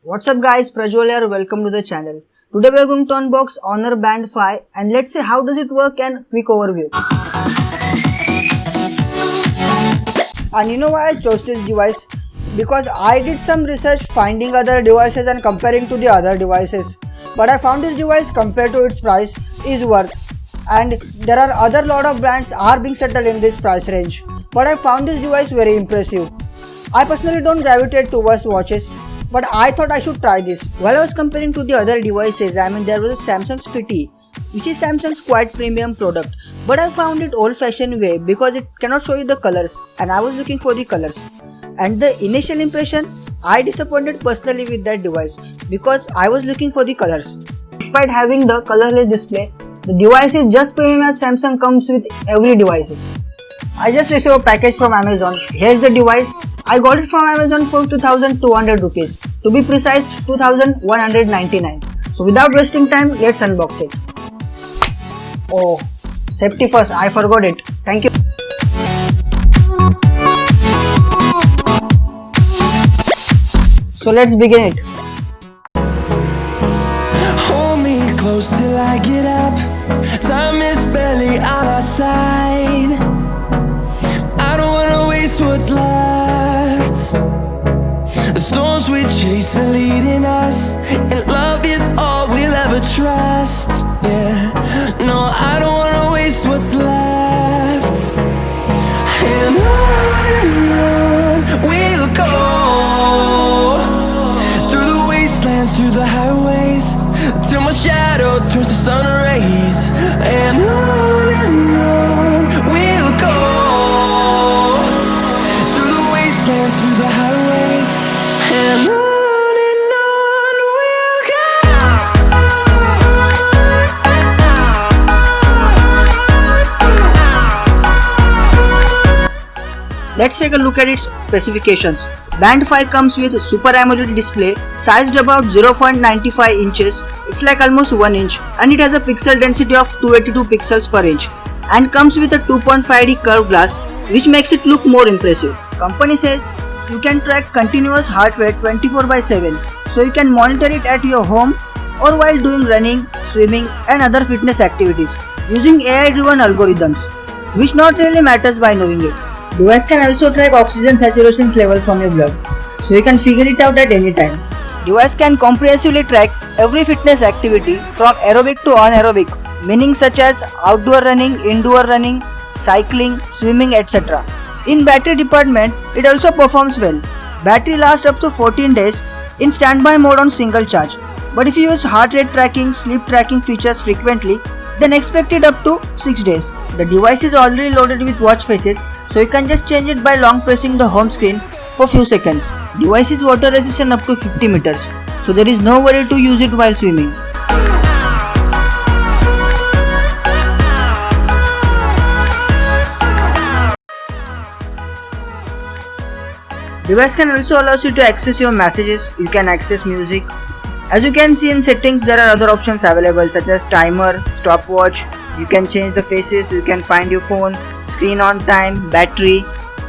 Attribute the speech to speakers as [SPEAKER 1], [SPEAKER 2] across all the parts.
[SPEAKER 1] What's up guys, Prajwal here, welcome to the channel. Today we are going to unbox Honor Band 5 and let's see how does it work and quick overview. And you know why I chose this device? Because I did some research finding other devices and comparing to the other devices. But I found this device compared to its price is worth. And there are other lot of brands are being settled in this price range. But I found this device very impressive. I personally don't gravitate towards watches, but I thought I should try this. While I was comparing to the other devices, there was a Samsung's PT, which is Samsung's quite premium product. But I found it old-fashioned way because it cannot show you the colors and I was looking for the colors. And the initial impression, I disappointed personally with that device because I was looking for the colors. Despite having the colorless display, the device is just premium as Samsung comes with every devices. I just received a package from Amazon. Here's the device. I got it from Amazon for 2,200 rupees. To be precise, 2,199. So without wasting time, let's unbox it. Oh, safety first, I forgot it. Thank you. So let's begin it.
[SPEAKER 2] Hold me close till I get up. Time is barely on our side. I don't wanna waste what's left. The storms we chase are leading us, and love is all we'll ever trust. Yeah, no, I don't wanna waste what's left. And on we'll go, through the wastelands, through the highways, till my shadow turns to sun rays. And on we'll go, through the wastelands, through the highways, and on we'll go.
[SPEAKER 1] Let's take a look at its specifications. Band 5 comes with Super AMOLED display sized about 0.95 inches. It's like almost 1 inch and it has a pixel density of 282 pixels per inch and comes with a 2.5D curved glass which makes it look more impressive. Company says you can track continuous heart rate 24/7, so you can monitor it at your home or while doing running, swimming and other fitness activities using AI driven algorithms, which not really matters by knowing it. Device can also track oxygen saturation level from your blood, so you can figure it out at any time. Device can comprehensively track every fitness activity from aerobic to anaerobic, meaning such as outdoor running, indoor running, cycling, swimming, etc. In battery department, it also performs well. Battery lasts up to 14 days in standby mode on single charge. But if you use heart rate tracking, sleep tracking features frequently, then expect it up to 6 days. The device is already loaded with watch faces, so you can just change it by long pressing the home screen for few seconds. Device is water resistant up to 50 meters, so there is no worry to use it while swimming. Device can also allow you to access your messages. You can access music. As you can see in settings, there are other options available such as timer, stopwatch. You can change the faces, you can find your phone, screen on time, battery.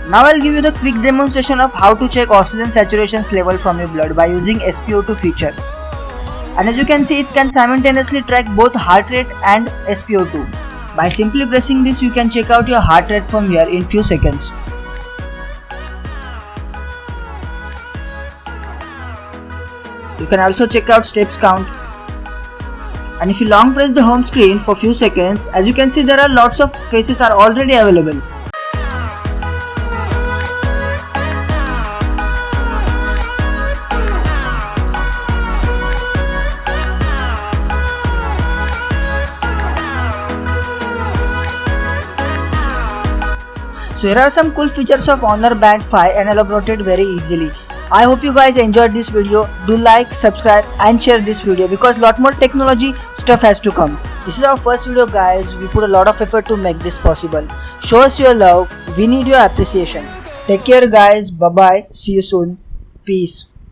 [SPEAKER 1] Now I'll give you the quick demonstration of how to check oxygen saturation level from your blood by using SpO2 feature. And as you can see, it can simultaneously track both heart rate and SpO2. By simply pressing this, you can check out your heart rate from here in few seconds. You can also check out steps count. And if you long press the home screen for few seconds, as you can see, there are lots of faces are already available. So here are some cool features of Honor Band 5 and elaborated very easily. I hope you guys enjoyed this video. Do like, subscribe and share this video because lot more technology stuff has to come. This is our first video guys. We put a lot of effort to make this possible. Show us your love. We need your appreciation. Take care guys. Bye bye. See you soon. Peace.